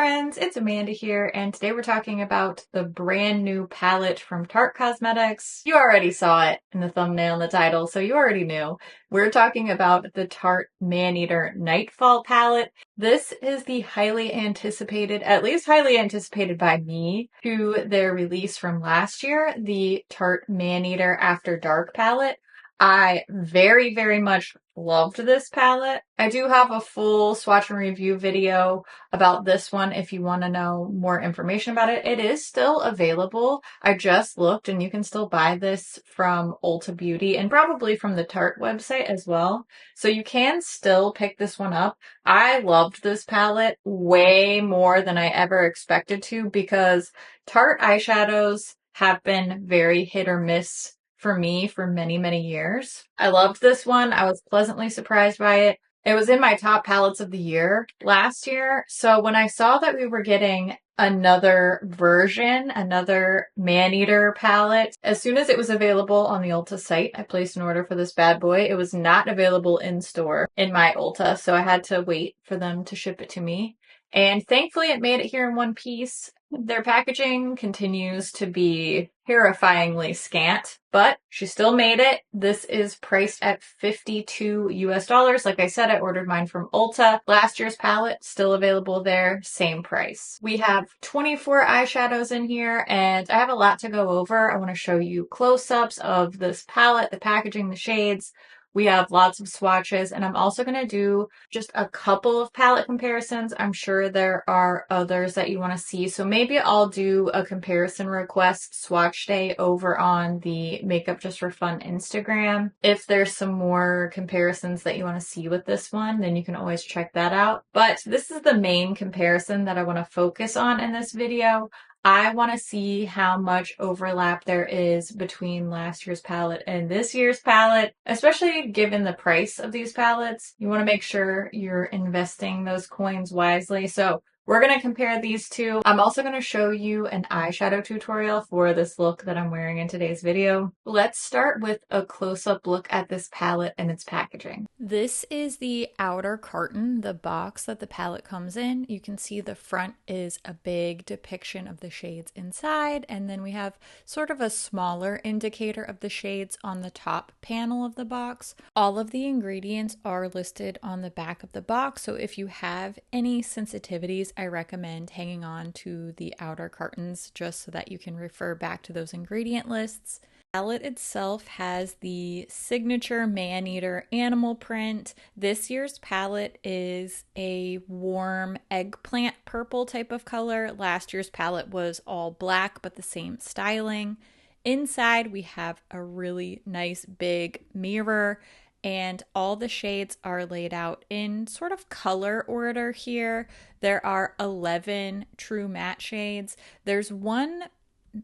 friends, it's Amanda here, and today we're talking about the brand new palette from Tarte Cosmetics. You already saw it in the thumbnail and the title, so you already knew. We're talking about the Tarte Maneater Nightfall palette. This is the highly anticipated, at least highly anticipated by me, to their release from last year, the Tarte Maneater After Dark palette. I very, very much loved this palette. I do have a full swatch and review video about this one if you want to know more information about it. It is still available. I just looked and you can still buy this from Ulta Beauty and probably from the Tarte website as well. So you can still pick this one up. I loved this palette way more than I ever expected to because Tarte eyeshadows have been very hit or miss for me for many, many years. I loved this one. I was pleasantly surprised by it. It was in my top palettes of the year last year. So when I saw that we were getting another version, another Maneater palette, as soon as it was available on the Ulta site, I placed an order for this bad boy. It was not available in store in my Ulta, so I had to wait for them to ship it to me. And thankfully it made it here in one piece. Their packaging continues to be terrifyingly scant, but she still made it. This is priced at $52 US. Like I said, I ordered mine from Ulta. Last year's palette, still available there, same price. We have 24 eyeshadows in here, and I have a lot to go over. I want to show you close-ups of this palette, the packaging, the shades. We have lots of swatches, and I'm also going to do just a couple of palette comparisons. I'm sure there are others that you want to see, so maybe I'll do a comparison request swatch day over on the Makeup.Just.For.Fun Instagram. If there's some more comparisons that you want to see with this one, then you can always check that out. But this is the main comparison that I want to focus on in this video. I want to see how much overlap there is between last year's palette and this year's palette, especially given the price of these palettes. You want to make sure you're investing those coins wisely. So we're going to compare these two. I'm also going to show you an eyeshadow tutorial for this look that I'm wearing in today's video. Let's start with a close-up look at this palette and its packaging. This is the outer carton, the box that the palette comes in. You can see the front is a big depiction of the shades inside, and then we have sort of a smaller indicator of the shades on the top panel of the box. All of the ingredients are listed on the back of the box, so if you have any sensitivities, I recommend hanging on to the outer cartons just so that you can refer back to those ingredient lists. The palette itself has the signature Maneater animal print. This year's palette is a warm eggplant purple type of color. Last year's palette was all black but the same styling. Inside we have a really nice big mirror, and all the shades are laid out in sort of color order here. There are 11 true matte shades. There's one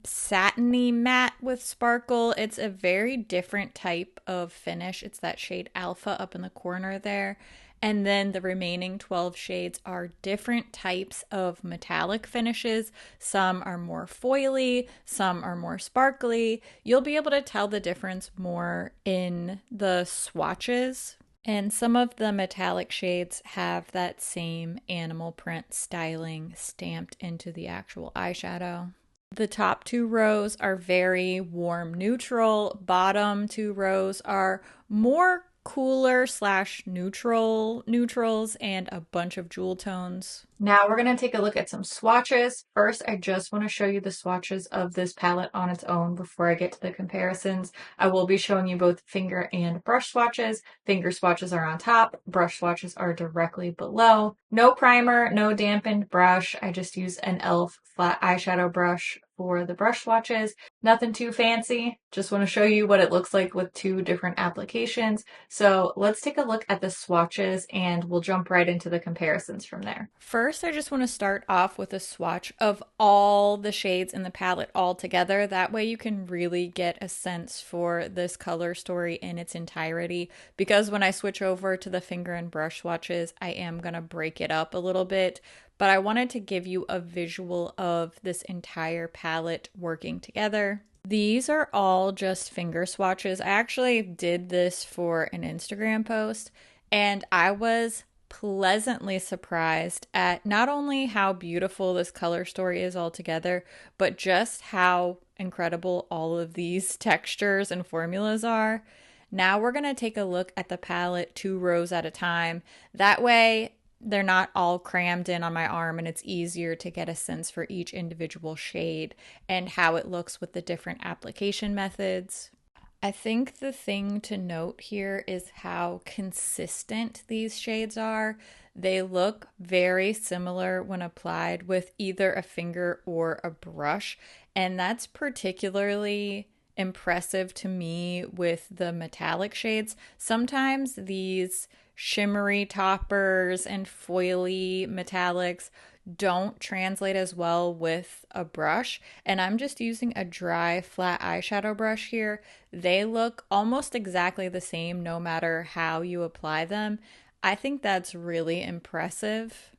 satiny matte with sparkle. It's a very different type of finish. It's that shade Alpha up in the corner there. And then the remaining 12 shades are different types of metallic finishes. Some are more foily, some are more sparkly. You'll be able to tell the difference more in the swatches. And some of the metallic shades have that same animal print styling stamped into the actual eyeshadow. The top two rows are very warm neutral. Bottom two rows are more cooler / neutrals and a bunch of jewel tones. Now we're going to take a look at some swatches. First, I just want to show you the swatches of this palette on its own before I get to the comparisons. I will be showing you both finger and brush swatches. Finger swatches are on top, brush swatches are directly below. No primer, no dampened brush. I just use an e.l.f. flat eyeshadow brush for the brush swatches. Nothing too fancy. Just want to show you what it looks like with two different applications. So let's take a look at the swatches and we'll jump right into the comparisons from there. First, I just want to start off with a swatch of all the shades in the palette all together. That way you can really get a sense for this color story in its entirety, because when I switch over to the finger and brush swatches, I am going to break it up a little bit. But I wanted to give you a visual of this entire palette working together. These are all just finger swatches. I actually did this for an Instagram post, and I was pleasantly surprised at not only how beautiful this color story is altogether, but just how incredible all of these textures and formulas are. Now we're going to take a look at the palette 2 rows at a time. That way they're not all crammed in on my arm and it's easier to get a sense for each individual shade and how it looks with the different application methods. I think the thing to note here is how consistent these shades are. They look very similar when applied with either a finger or a brush, and that's particularly impressive to me with the metallic shades. Sometimes these shimmery toppers and foily metallics don't translate as well with a brush, and I'm just using a dry flat eyeshadow brush here. They look almost exactly the same no matter how you apply them. I think that's really impressive.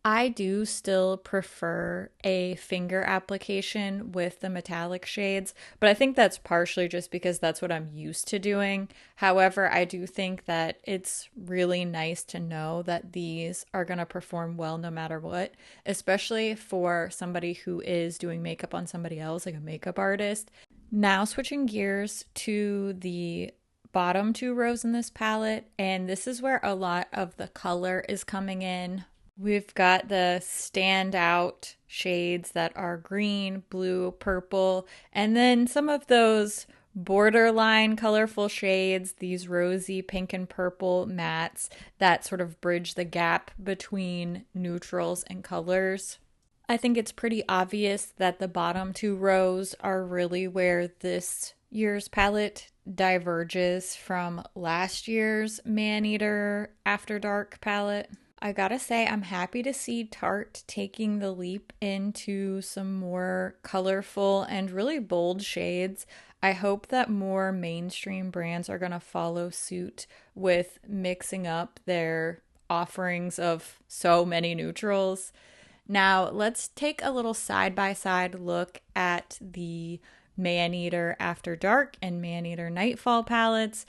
I do still prefer a finger application with the metallic shades, but I think that's partially just because that's what I'm used to doing. However, I do think that it's really nice to know that these are going to perform well no matter what, especially for somebody who is doing makeup on somebody else, like a makeup artist. Now switching gears to the bottom 2 rows in this palette, and this is where a lot of the color is coming in. We've got the standout shades that are green, blue, purple, and then some of those borderline colorful shades, these rosy pink and purple mattes that sort of bridge the gap between neutrals and colors. I think it's pretty obvious that the bottom 2 rows are really where this year's palette diverges from last year's Maneater After Dark palette. I gotta say, I'm happy to see Tarte taking the leap into some more colorful and really bold shades. I hope that more mainstream brands are gonna follow suit with mixing up their offerings of so many neutrals. Now, let's take a little side-by-side look at the Maneater After Dark and Maneater Nightfall palettes.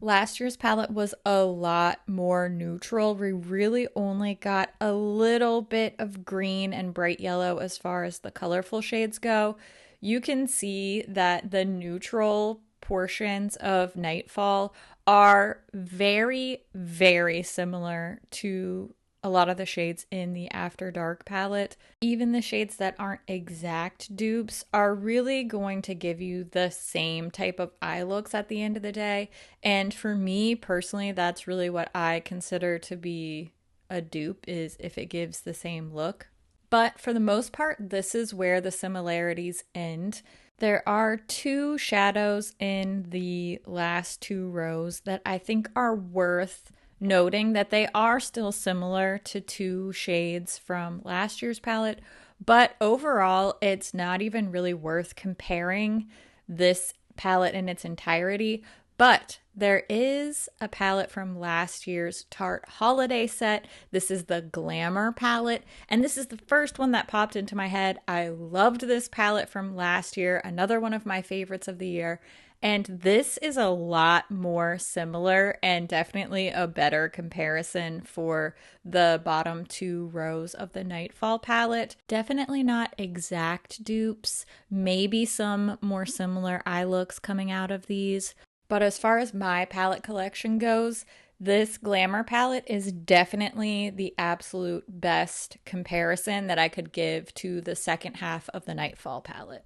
Last year's palette was a lot more neutral. We really only got a little bit of green and bright yellow as far as the colorful shades go. You can see that the neutral portions of Nightfall are very, very similar to a lot of the shades in the After Dark palette. Even the shades that aren't exact dupes are really going to give you the same type of eye looks at the end of the day. And for me personally, that's really what I consider to be a dupe, is if it gives the same look. But for the most part, this is where the similarities end. There are 2 shadows in the last 2 rows that I think are worth noting, that they are still similar to 2 shades from last year's palette, but overall it's not even really worth comparing this palette in its entirety. But there is a palette from last year's Tarte holiday set. This is the Glamour palette, and this is the first one that popped into my head. I loved this palette from last year, another one of my favorites of the year. And this is a lot more similar and definitely a better comparison for the bottom 2 rows of the Nightfall palette. Definitely not exact dupes, maybe some more similar eye looks coming out of these. But as far as my palette collection goes, this Glamour palette is definitely the absolute best comparison that I could give to the second half of the Nightfall palette.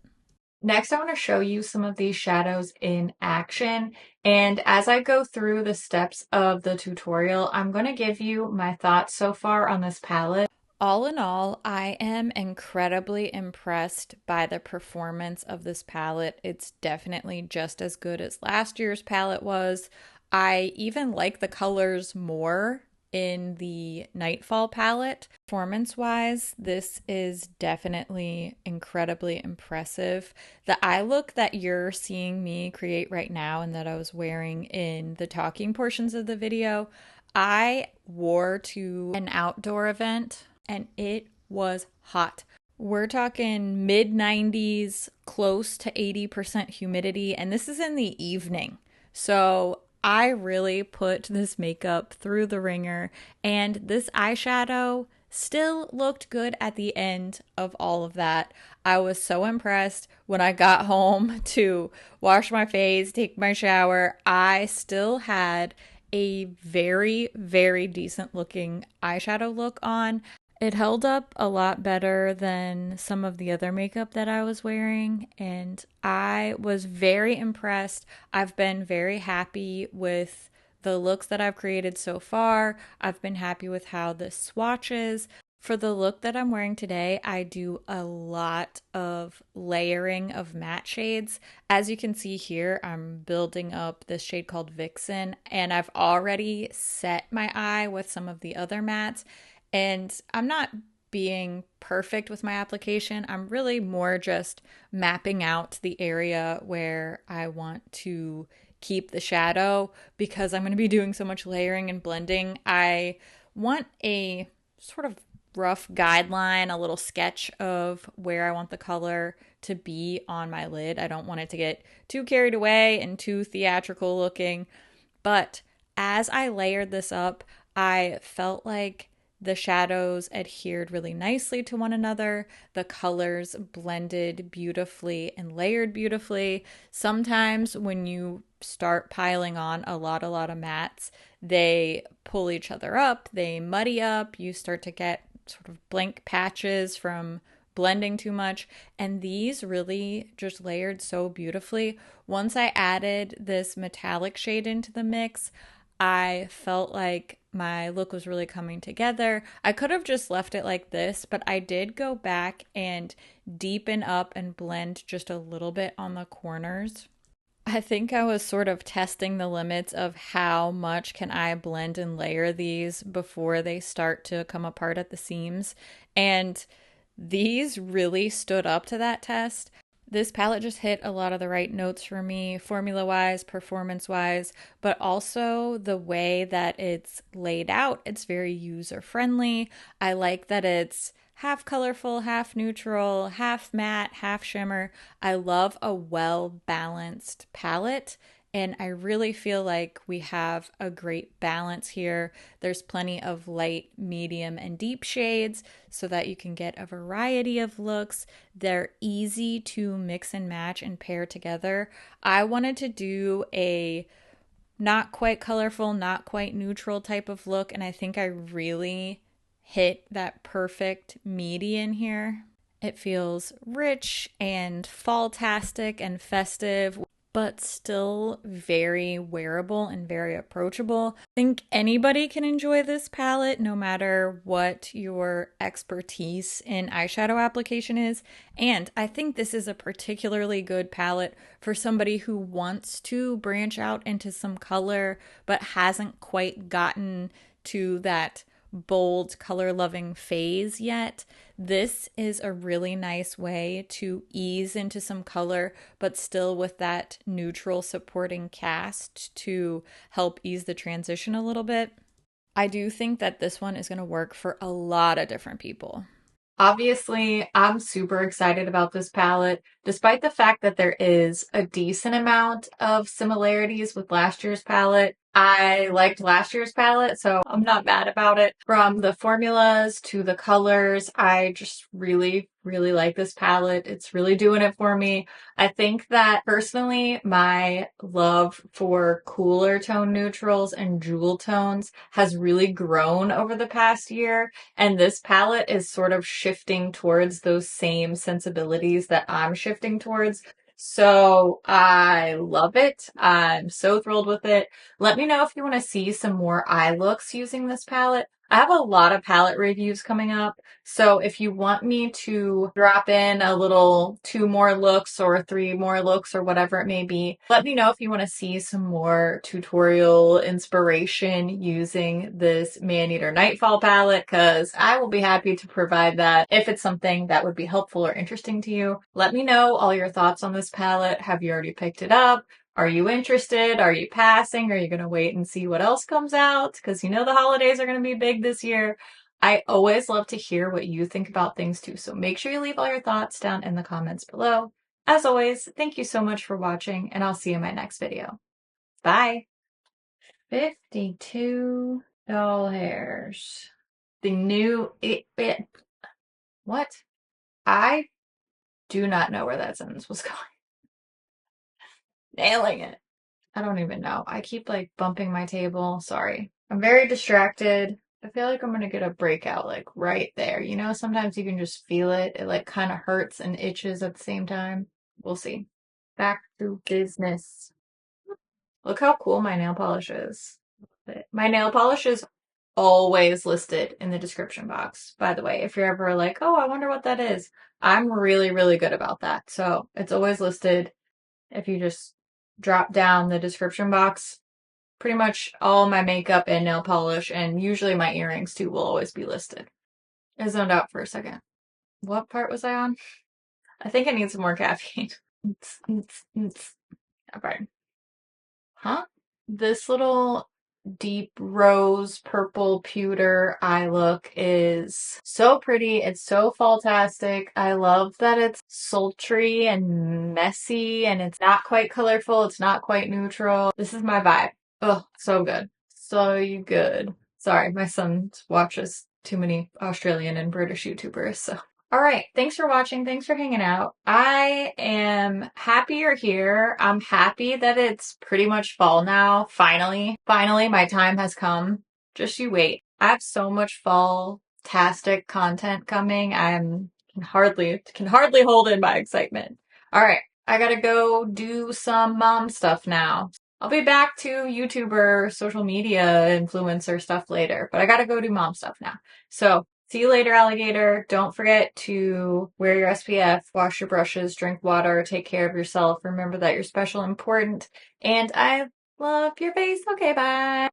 Next, I want to show you some of these shadows in action. And as I go through the steps of the tutorial, I'm going to give you my thoughts so far on this palette. All in all, I am incredibly impressed by the performance of this palette. It's definitely just as good as last year's palette was. I even like the colors more in the Nightfall palette. Performance-wise, this is definitely incredibly impressive. The eye look that you're seeing me create right now and that I was wearing in the talking portions of the video, I wore to an outdoor event and it was hot. We're talking mid-90s, close to 80% humidity, and this is in the evening. So I really put this makeup through the ringer, and this eyeshadow still looked good at the end of all of that. I was so impressed when I got home to wash my face, take my shower. I still had a very, very decent looking eyeshadow look on. It held up a lot better than some of the other makeup that I was wearing, and I was very impressed. I've been very happy with the looks that I've created so far. I've been happy with how this swatches. For the look that I'm wearing today, I do a lot of layering of matte shades. As you can see here, I'm building up this shade called Vixen, and I've already set my eye with some of the other mattes. And I'm not being perfect with my application. I'm really more just mapping out the area where I want to keep the shadow because I'm going to be doing so much layering and blending. I want a sort of rough guideline, a little sketch of where I want the color to be on my lid. I don't want it to get too carried away and too theatrical looking. But as I layered this up, I felt like the shadows adhered really nicely to one another. The colors blended beautifully and layered beautifully. Sometimes when you start piling on a lot of mattes, they pull each other up, they muddy up, you start to get sort of blank patches from blending too much, and these really just layered so beautifully. Once I added this metallic shade into the mix, I felt like my look was really coming together. I could have just left it like this, but I did go back and deepen up and blend just a little bit on the corners. I think I was sort of testing the limits of how much can I blend and layer these before they start to come apart at the seams. And these really stood up to that test. This palette just hit a lot of the right notes for me, formula-wise, performance-wise, but also the way that it's laid out. It's very user-friendly. I like that it's half colorful, half neutral, half matte, half shimmer. I love a well-balanced palette, and I really feel like we have a great balance here. There's plenty of light, medium, and deep shades so that you can get a variety of looks. They're easy to mix and match and pair together. I wanted to do a not quite colorful, not quite neutral type of look, and I think I really hit that perfect median here. It feels rich and fall-tastic and festive, but still very wearable and very approachable. I think anybody can enjoy this palette no matter what your expertise in eyeshadow application is. And I think this is a particularly good palette for somebody who wants to branch out into some color but hasn't quite gotten to that bold color loving phase yet. This is a really nice way to ease into some color, but still with that neutral supporting cast to help ease the transition a little bit. I do think that this one is going to work for a lot of different people. Obviously, I'm super excited about this palette, despite the fact that there is a decent amount of similarities with last year's palette. I liked last year's palette, so I'm not mad about it. From the formulas to the colors, I just really like this palette. It's really doing it for me. I think that personally, my love for cooler tone neutrals and jewel tones has really grown over the past year. And this palette is sort of shifting towards those same sensibilities that I'm shifting towards. So I love it. I'm so thrilled with it. Let me know if you want to see some more eye looks using this palette. I have a lot of palette reviews coming up, so if you want me to drop in a little 2 more looks or 3 more looks or whatever it may be, let me know if you want to see some more tutorial inspiration using this Maneater Nightfall palette, because I will be happy to provide that if it's something that would be helpful or interesting to you. Let me know all your thoughts on this palette. Have you already picked it up? Are you interested? Are you passing? Are you going to wait and see what else comes out? Because you know the holidays are going to be big this year. I always love to hear what you think about things too, so make sure you leave all your thoughts down in the comments below. As always, thank you so much for watching, and I'll see you in my next video. Bye! 52 doll hairs. The new what? I do not know where that sentence was going. Nailing it. I don't even know. I keep like bumping my table. Sorry. I'm very distracted. I feel like I'm gonna get a breakout like right there. You know, sometimes you can just feel it. It like kind of hurts and itches at the same time. We'll see. Back to business. Look how cool my nail polish is. My nail polish is always listed in the description box, by the way. If you're ever like, oh, I wonder what that is. I'm really, really good about that. So it's always listed. If you just drop down the description box, pretty much all my makeup and nail polish, and usually my earrings too, will always be listed. I zoned out for a second. What part was I on? I think I need some more caffeine. Okay. Huh? This little deep rose purple pewter eye look is so pretty. It's so fall-tastic. I love that it's sultry and messy and it's not quite colorful. It's not quite neutral. This is my vibe. Oh, so good. So good. Sorry, my son watches too many Australian and British YouTubers, so. All right, thanks for watching. Thanks for hanging out. I am happy you're here. I'm happy that it's pretty much fall now. Finally, my time has come. Just you wait. I have so much fall-tastic content coming. Can hardly hold in my excitement. All right, I gotta go do some mom stuff now. I'll be back to YouTuber, social media influencer stuff later, but I gotta go do mom stuff now. So see you later, alligator. Don't forget to wear your SPF, wash your brushes, drink water, take care of yourself. Remember that you're special and important. And I love your face. Okay, bye.